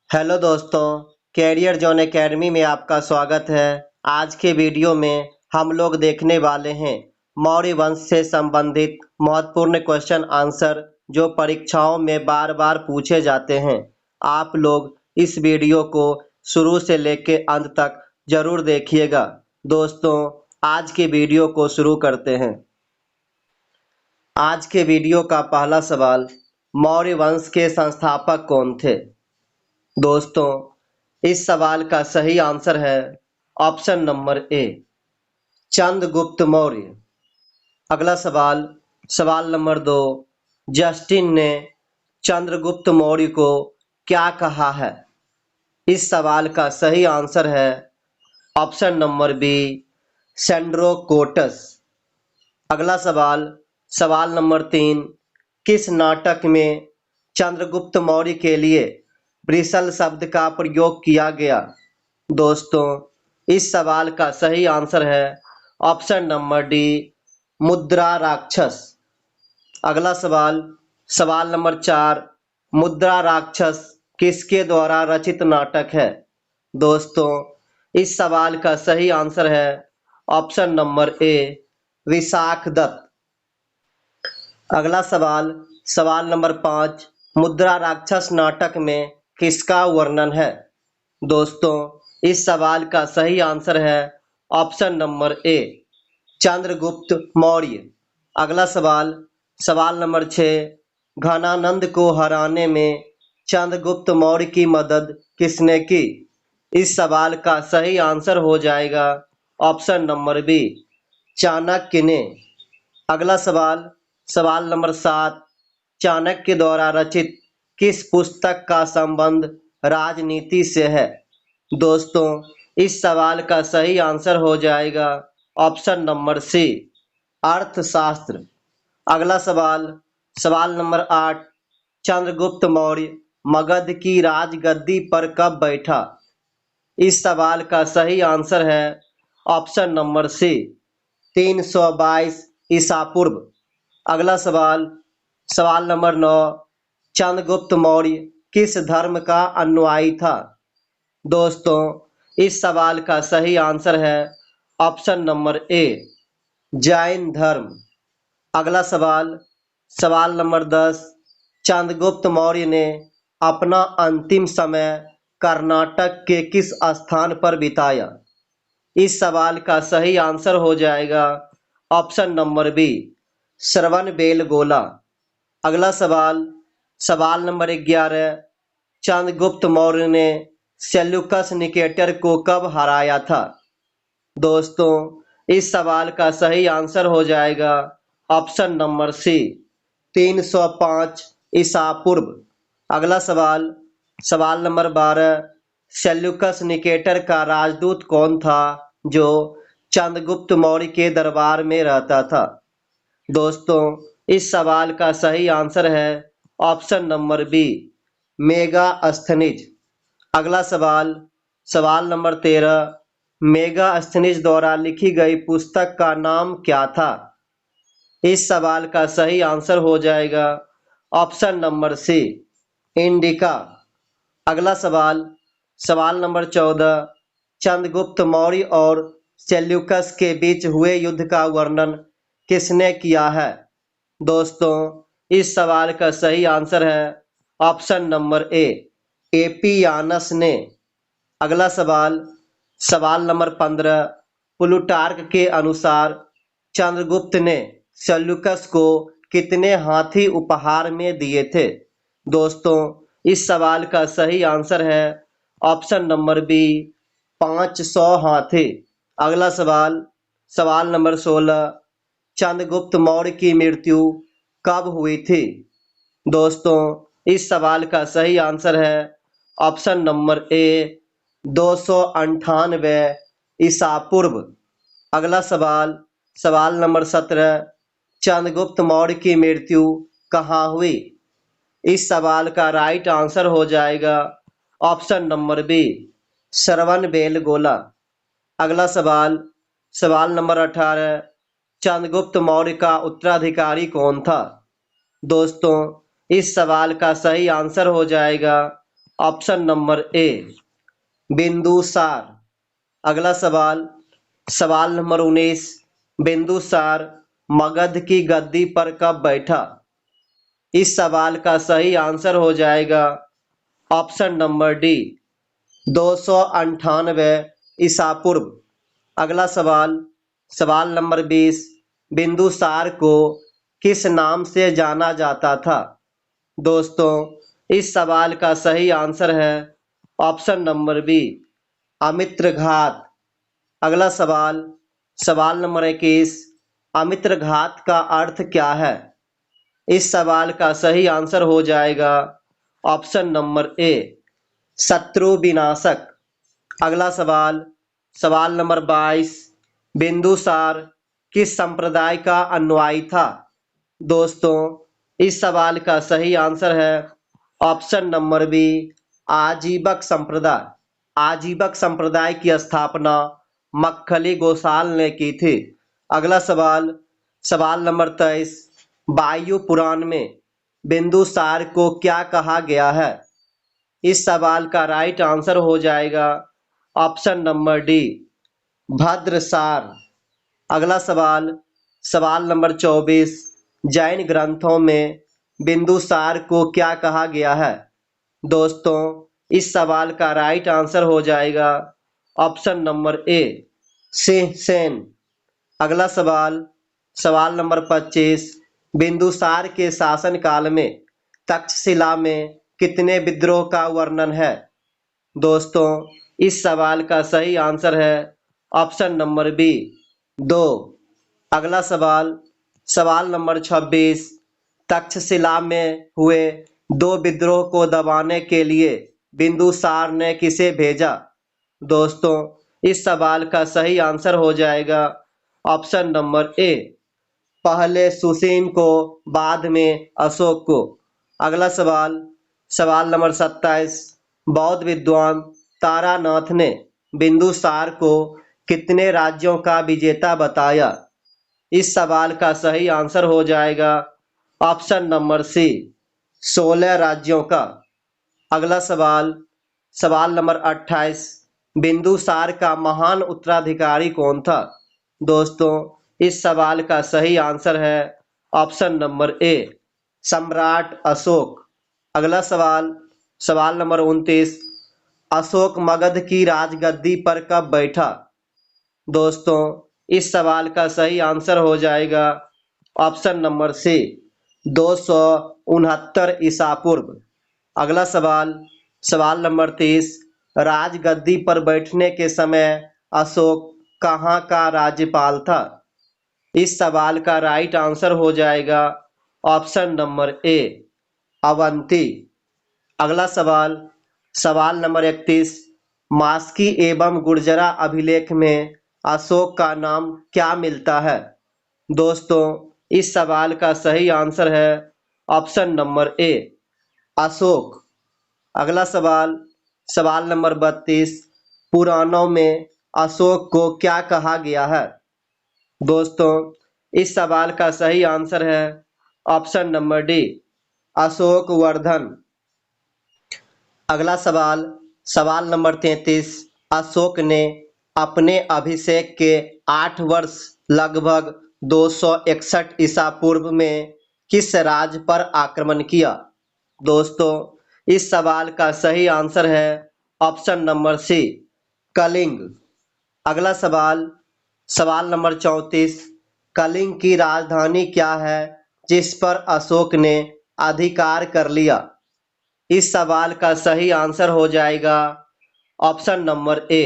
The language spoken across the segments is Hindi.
हेलो दोस्तों, कैरियर जोन एकेडमी में आपका स्वागत है। आज के वीडियो में हम लोग देखने वाले हैं मौर्य वंश से संबंधित महत्वपूर्ण क्वेश्चन आंसर जो परीक्षाओं में बार बार पूछे जाते हैं। आप लोग इस वीडियो को शुरू से लेकर अंत तक जरूर देखिएगा। दोस्तों, आज के वीडियो को शुरू करते हैं। आज के वीडियो का पहला सवाल, मौर्य वंश के संस्थापक कौन थे? दोस्तों, इस सवाल का सही आंसर है ऑप्शन नंबर ए, चंद्रगुप्त मौर्य। अगला सवाल, सवाल नंबर 2, जस्टिन ने चंद्रगुप्त मौर्य को क्या कहा है? इस सवाल का सही आंसर है ऑप्शन नंबर बी, सेंड्रोकोटस। अगला सवाल, सवाल नंबर 3, किस नाटक में चंद्रगुप्त मौर्य के लिए ब्रिसल शब्द का प्रयोग किया गया? दोस्तों, इस सवाल का सही आंसर है ऑप्शन नंबर डी, मुद्रा राक्षस। अगला सवाल, सवाल नंबर 4, मुद्रा राक्षस किसके द्वारा रचित नाटक है? दोस्तों, इस सवाल का सही आंसर है option number A, Vishakh Datt. अगला सवाल, सवाल नंबर 5, मुद्रा राक्षस नाटक में किसका वर्णन है? दोस्तों, इस सवाल का सही आंसर है ऑप्शन नंबर ए, चंद्रगुप्त मौर्य। अगला सवाल, सवाल नंबर 6, घनानंद को हराने में चंद्रगुप्त मौर्य की मदद किसने की? इस सवाल का सही आंसर हो जाएगा ऑप्शन नंबर बी, चाणक्य ने। अगला सवाल, सवाल नंबर 7, चाणक्य द्वारा रचित किस पुस्तक का संबंध राजनीति से है? दोस्तों, इस सवाल का सही आंसर हो जाएगा ऑप्शन नंबर सी, अर्थशास्त्र। अगला सवाल, सवाल नंबर 8, चंद्रगुप्त मौर्य मगध की राजगद्दी पर कब बैठा? इस सवाल का सही आंसर है ऑप्शन नंबर सी, 322 ईसा पूर्व। अगला सवाल, सवाल नंबर 9, चंद्रगुप्त मौर्य किस धर्म का अनुयायी था? दोस्तों, इस सवाल का सही आंसर है ऑप्शन नंबर ए, जैन धर्म। अगला सवाल, सवाल नंबर 10, चंद्रगुप्त मौर्य ने अपना अंतिम समय कर्नाटक के किस स्थान पर बिताया? इस सवाल का सही आंसर हो जाएगा ऑप्शन नंबर बी, श्रवणबेलगोला। अगला सवाल, सवाल नंबर 11, चंद्रगुप्त मौर्य ने सेल्यूकस निकेटर को कब हराया था? दोस्तों, इस सवाल का सही आंसर हो जाएगा ऑप्शन नंबर सी, 305 ईसा पूर्व। अगला सवाल, सवाल नंबर 12, सेल्यूकस निकेटर का राजदूत कौन था जो चंद्रगुप्त मौर्य के दरबार में रहता था? दोस्तों, इस सवाल का सही आंसर है ऑप्शन नंबर बी, मेगास्थनीज। अगला सवाल, सवाल नंबर 13, मेगास्थनीज द्वारा लिखी गई पुस्तक का नाम क्या था? इस सवाल का सही आंसर हो जाएगा ऑप्शन नंबर सी, इंडिका। अगला सवाल, सवाल नंबर 14, चंद्रगुप्त मौर्य और सेल्यूकस के बीच हुए युद्ध का वर्णन किसने किया है? दोस्तों, इस सवाल का सही आंसर है ऑप्शन नंबर ए, एपियानस ने। अगला सवाल, सवाल नंबर 15, प्लूटार्क के अनुसार चंद्रगुप्त ने सेल्यूकस को कितने हाथी उपहार में दिए थे? दोस्तों, इस सवाल का सही आंसर है ऑप्शन नंबर बी, 500 हाथी। अगला सवाल, सवाल नंबर 16, चंद्रगुप्त मौर्य की मृत्यु कब हुई थी? दोस्तों, इस सवाल का सही आंसर है ऑप्शन नंबर ए, 298 ईसा पूर्व। अगला सवाल, सवाल नंबर 17, चंद्रगुप्त मौर्य की मृत्यु कहाँ हुई? इस सवाल का राइट आंसर हो जाएगा ऑप्शन नंबर बी, श्रवणबेलगोला। अगला सवाल, सवाल नंबर 18, चंद्रगुप्त मौर्य का उत्तराधिकारी कौन था? दोस्तों, इस सवाल का सही आंसर हो जाएगा ऑप्शन नंबर ए बिंदुसार। अगला सवाल, सवाल नंबर 19, बिंदुसार मगध की गद्दी पर कब बैठा? इस सवाल का सही आंसर हो जाएगा ऑप्शन नंबर डी 298 ईसा पूर्व। अगला सवाल, सवाल नंबर 20, बिंदुसार को किस नाम से जाना जाता था? दोस्तों, इस सवाल का सही आंसर है ऑप्शन नंबर बी अमित्रघात। अगला सवाल, सवाल नंबर 21, अमित्रघात का अर्थ क्या है? इस सवाल का सही आंसर हो जाएगा ऑप्शन नंबर ए शत्रु विनाशक। अगला सवाल, सवाल नंबर 22, बिंदुसार किस संप्रदाय का अनुयायी था? दोस्तों, इस सवाल का सही आंसर है ऑप्शन नंबर बी आजीवक संप्रदाय। आजीवक संप्रदाय की स्थापना मक्खली गोसाल ने की थी। अगला सवाल, सवाल नंबर 23, वायु पुराण में बिंदुसार को क्या कहा गया है? इस सवाल का राइट आंसर हो जाएगा ऑप्शन नंबर डी भद्रसार। अगला सवाल, सवाल नंबर 24, जैन ग्रंथों में बिंदुसार को क्या कहा गया है? दोस्तों, इस सवाल का राइट आंसर हो जाएगा ऑप्शन नंबर ए सिंहसेन। अगला सवाल, सवाल नंबर 25, बिंदुसार के शासन काल में तक्षशिला में कितने विद्रोह का वर्णन है? दोस्तों, इस सवाल का सही आंसर है ऑप्शन नंबर बी 2। अगला सवाल, सवाल नंबर 26, तक्षशिला में हुए 2 विद्रोह को दबाने के लिए बिंदुसार ने किसे भेजा? दोस्तों, इस सवाल का सही आंसर हो जाएगा ऑप्शन नंबर ए पहले सुसीन को, बाद में अशोक को। अगला सवाल, सवाल नंबर 27, बौद्ध विद्वान तारानाथ ने बिंदुसार को कितने राज्यों का विजेता बताया? इस सवाल का सही आंसर हो जाएगा ऑप्शन नंबर सी 16 राज्यों का। अगला सवाल, सवाल नंबर 28, बिंदुसार का महान उत्तराधिकारी कौन था? दोस्तों, इस सवाल का सही आंसर है ऑप्शन नंबर ए सम्राट अशोक। अगला सवाल, सवाल नंबर 29, अशोक मगध की राजगद्दी पर कब बैठा? दोस्तों, इस सवाल का सही आंसर हो जाएगा ऑप्शन नंबर सी 269 ईसा पूर्व। अगला सवाल, सवाल नंबर 30, राजगद्दी पर बैठने के समय अशोक कहाँ का राज्यपाल था? इस सवाल का राइट आंसर हो जाएगा ऑप्शन नंबर ए अवंती। अगला सवाल, सवाल नंबर 31, मास्की एवं गुर्जरा अभिलेख में अशोक का नाम क्या मिलता है? दोस्तों, इस सवाल का सही आंसर है ऑप्शन नंबर ए अशोक। अगला सवाल, सवाल नंबर 32, पुराणों में अशोक को क्या कहा गया है? दोस्तों, इस सवाल का सही आंसर है option number D Ashok Vardhan. अगला सवाल, सवाल नंबर 33, अशोक ने अपने अभिषेक के 8 वर्ष लगभग 261 ईसा पूर्व में किस राज्य पर आक्रमण किया? दोस्तों, इस सवाल का सही आंसर है ऑप्शन नंबर सी कलिंग। अगला सवाल, सवाल नंबर 34, कलिंग की राजधानी क्या है जिस पर अशोक ने अधिकार कर लिया? इस सवाल का सही आंसर हो जाएगा ऑप्शन नंबर ए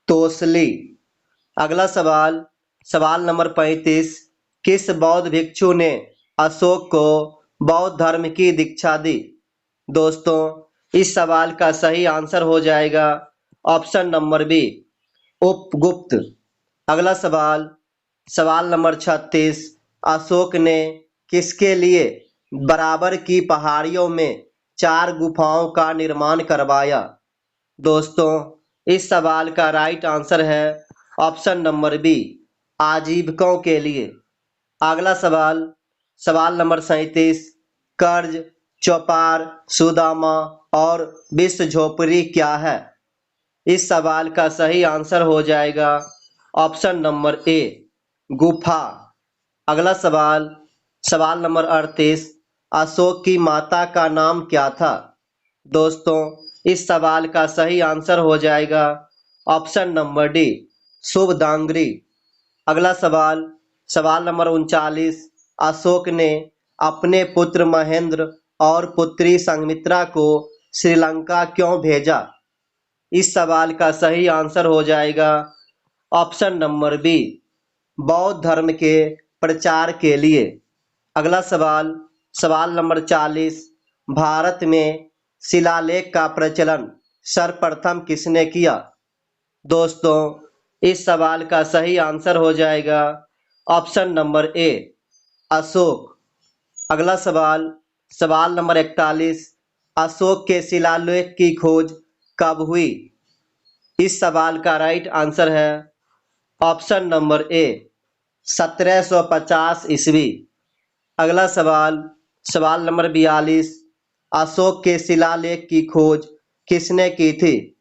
तोसली। अगला सवाल, सवाल नंबर 35, किस बौद्ध भिक्षु ने अशोक को बौद्ध धर्म की दीक्षा दी? दोस्तों, इस सवाल का सही आंसर हो जाएगा ऑप्शन नंबर बी उपगुप्त। अगला सवाल, सवाल नंबर 36, अशोक ने किसके लिए बराबर की पहाड़ियों में 4 गुफाओं का निर्माण करवाया? दोस्तों, इस सवाल का राइट आंसर है ऑप्शन नंबर बी आजीविकों के लिए। अगला सवाल, सवाल नंबर 37, कर्ज चौपार, सुदामा और विश्व झोपड़ी क्या है? इस सवाल का सही आंसर हो जाएगा ऑप्शन नंबर ए, गुफा। अगला सवाल, सवाल नंबर 38, अशोक की माता का नाम क्या था? दोस्तों, इस सवाल का सही आंसर हो जाएगा ऑप्शन नंबर डी, शुभदांगरी। अगला सवाल, सवाल नंबर 39, अशोक ने अपने पुत्र महेंद्र और पुत्री संघमित्रा को श्रीलंका क्यों भेजा? इस सवाल का सही आंसर हो जाएगा ऑप्शन नंबर बी, बौद्ध धर्म के प्रचार के लिए। अगला सवाल, सवाल नंबर 40, भारत में शिलालेख का प्रचलन सर्वप्रथम किसने किया? दोस्तों, इस सवाल का सही आंसर हो जाएगा ऑप्शन नंबर ए, अशोक। अगला सवाल, सवाल नंबर 41, अशोक के शिलालेख की खोज कब हुई? इस सवाल का राइट आंसर है ऑप्शन नंबर ए, 1750 ईस्वी। अगला सवाल, सवाल नंबर 42, अशोक के शिलालेख की खोज किसने की थी?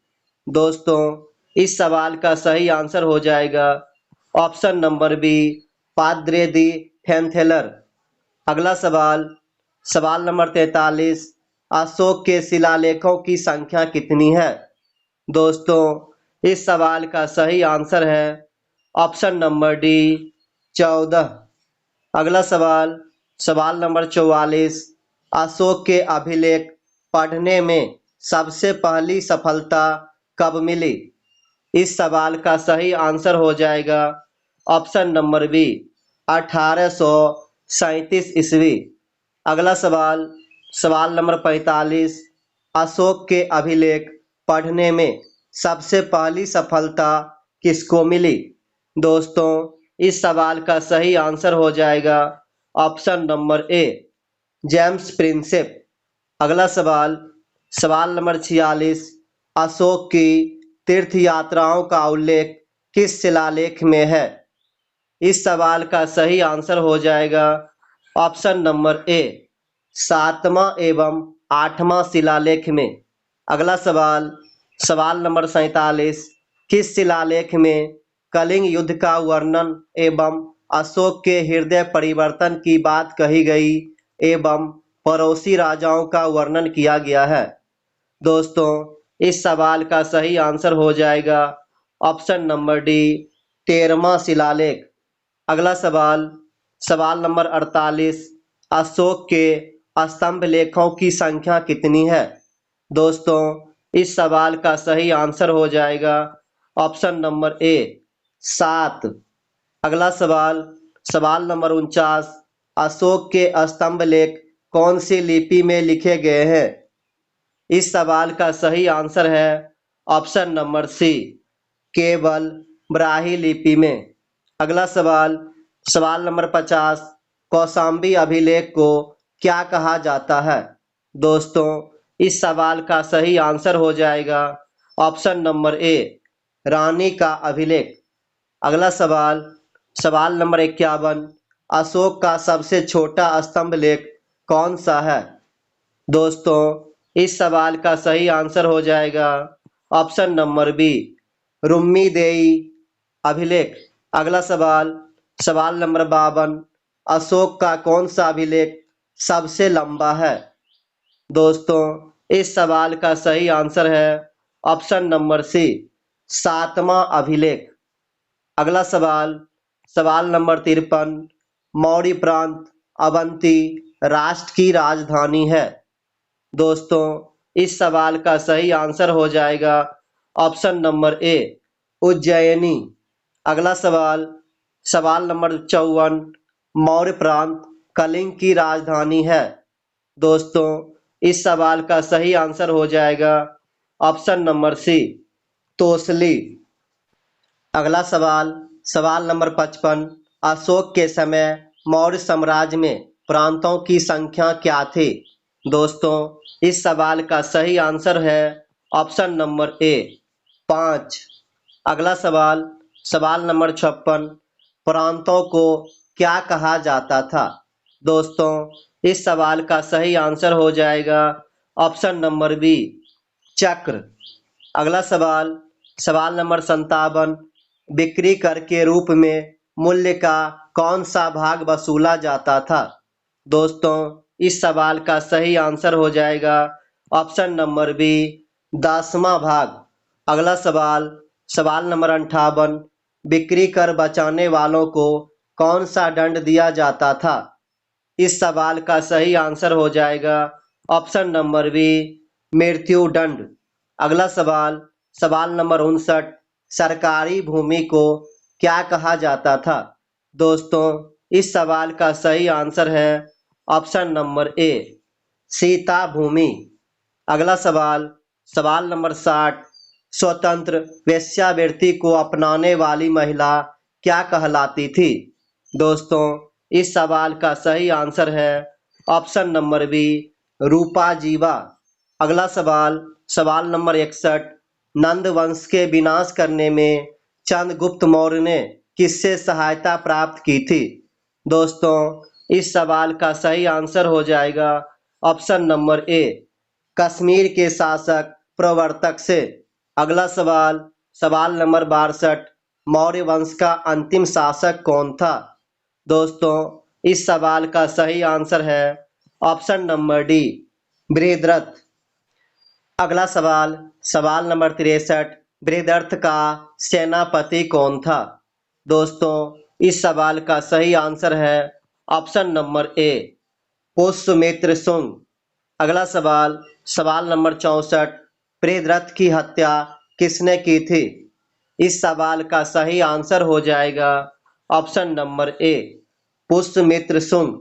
दोस्तों, इस सवाल का सही आंसर हो जाएगा ऑप्शन नंबर बी, पाद्रे दी थेंथेलर। अगला सवाल, सवाल नंबर 43, अशोक के शिलालेखों की संख्या कितनी है? दोस्तों, इस सवाल का सही आंसर है ऑप्शन नंबर डी, 14। अगला सवाल, सवाल नंबर 44, अशोक के अभिलेख पढ़ने में सबसे पहली सफलता कब मिली? इस सवाल का सही आंसर हो जाएगा ऑप्शन नंबर बी, 1837 ईस्वी। अगला सवाल, सवाल नंबर 45, अशोक के अभिलेख पढ़ने में सबसे पहली सफलता किसको मिली? दोस्तों, इस सवाल का सही आंसर हो जाएगा ऑप्शन नंबर ए, जेम्स प्रिंसेप। अगला सवाल, सवाल नंबर 46, अशोक की तीर्थ यात्राओं का उल्लेख किस शिलालेख में है? इस सवाल का सही आंसर हो जाएगा ऑप्शन नंबर ए, 7वां एवं 8वां शिलालेख में। अगला सवाल, सवाल नंबर 47, किस शिलालेख में कलिंग युद्ध का वर्णन एवं अशोक के हृदय परिवर्तन की बात कही गई एवं पड़ोसी राजाओं का वर्णन किया गया है? दोस्तों, इस सवाल का सही आंसर हो जाएगा ऑप्शन नंबर डी, 13वां शिलालेख। अगला सवाल, सवाल नंबर 48, अशोक के स्तंभ लेखों की संख्या कितनी है? दोस्तों, इस सवाल का सही आंसर हो जाएगा ऑप्शन नंबर ए, 7। अगला सवाल, सवाल नंबर 49, अशोक के स्तंभ लेख कौन सी लिपि में लिखे गए हैं? इस सवाल का सही आंसर है ऑप्शन नंबर सी, केवल ब्राह्मी लिपि में। अगला सवाल, सवाल नंबर 50, कौशाम्बी अभिलेख को क्या कहा जाता है? दोस्तों, इस सवाल का सही आंसर हो जाएगा ऑप्शन नंबर ए, रानी का अभिलेख। अगला सवाल, सवाल नंबर 51, अशोक का सबसे छोटा स्तंभ लेख कौन सा है? दोस्तों, इस सवाल का सही आंसर हो जाएगा ऑप्शन नंबर बी, रुम्मीदेई अभिलेख। अगला सवाल, सवाल नंबर 52, अशोक का कौन सा अभिलेख सबसे लंबा है? दोस्तों, इस सवाल का सही आंसर है ऑप्शन नंबर सी, 7वां अभिलेख। अगला सवाल, सवाल नंबर 53, मौर्य प्रांत अवंती राष्ट्र की राजधानी है? दोस्तों, इस सवाल का सही आंसर हो जाएगा ऑप्शन नंबर ए, उज्जैनी। अगला सवाल, सवाल नंबर 54, मौर्य प्रांत कलिंग की राजधानी है? दोस्तों, इस सवाल का सही आंसर हो जाएगा ऑप्शन नंबर सी, तोसली। अगला सवाल, सवाल नंबर 55, अशोक के समय मौर्य साम्राज्य में प्रांतों की संख्या क्या थी? दोस्तों, इस सवाल का सही आंसर है ऑप्शन नंबर ए, 5। अगला सवाल, सवाल नंबर 56, प्रांतों को क्या कहा जाता था? दोस्तों, इस सवाल का सही आंसर हो जाएगा ऑप्शन नंबर बी, चक्र। अगला सवाल, सवाल नंबर 57, बिक्री कर के रूप में मूल्य का कौन सा भाग वसूला जाता था? दोस्तों, इस सवाल का सही आंसर हो जाएगा ऑप्शन नंबर बी, 10वां भाग। अगला सवाल, सवाल नंबर 58, बिक्री कर बचाने वालों को कौन सा दंड दिया जाता था? इस सवाल का सही आंसर हो जाएगा ऑप्शन नंबर बी, मृत्यु दंड। अगला सवाल, सवाल नंबर 59, सरकारी भूमि को क्या कहा जाता था? दोस्तों, इस सवाल का सही आंसर है ऑप्शन नंबर ए, सीता भूमि। अगला सवाल, सवाल नंबर 60, स्वतंत्र वेश्यावृत्ति को अपनाने वाली महिला क्या कहलाती थी? दोस्तों, इस सवाल का सही आंसर है ऑप्शन नंबर बी, रूपा जीवा। अगला सवाल, सवाल नंबर 61, नंद वंश के विनाश करने में चंद्रगुप्त मौर्य ने किससे सहायता प्राप्त की थी? दोस्तों, इस सवाल का सही आंसर हो जाएगा ऑप्शन नंबर ए, कश्मीर के शासक प्रवर्तक से। अगला सवाल, सवाल नंबर 62, मौर्य वंश का अंतिम शासक कौन था? दोस्तों, इस सवाल का सही आंसर है ऑप्शन नंबर डी, बृहद्रथ। अगला सवाल, सवाल नंबर 63, बृहद्रथ का सेनापति कौन था? दोस्तों, इस सवाल का सही आंसर है ऑप्शन नंबर ए, पुष्यमित्र शुंग। अगला सवाल, सवाल नंबर 64, बृहद्रथ की हत्या किसने की थी? इस सवाल का सही आंसर हो जाएगा ऑप्शन नंबर ए, पुष्यमित्र शुंग।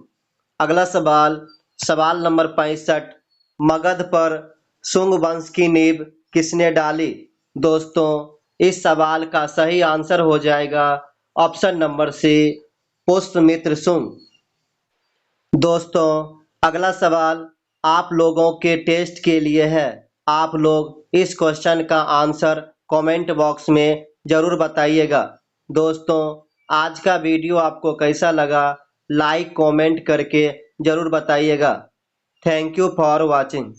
अगला सवाल, सवाल नंबर 65, मगध पर शुंग वंश की नींव किसने डाली? दोस्तों, इस सवाल का सही आंसर हो जाएगा option number C, Pushyamitra Shunga. दोस्तों, अगला सवाल आप लोगों के टेस्ट के लिए है। आप लोग इस क्वेश्चन का आंसर कमेंट बॉक्स में जरूर बताइएगा। दोस्तों, आज का वीडियो आपको कैसा लगा, लाइक कमेंट करके जरूर बताइएगा। Thank you for watching.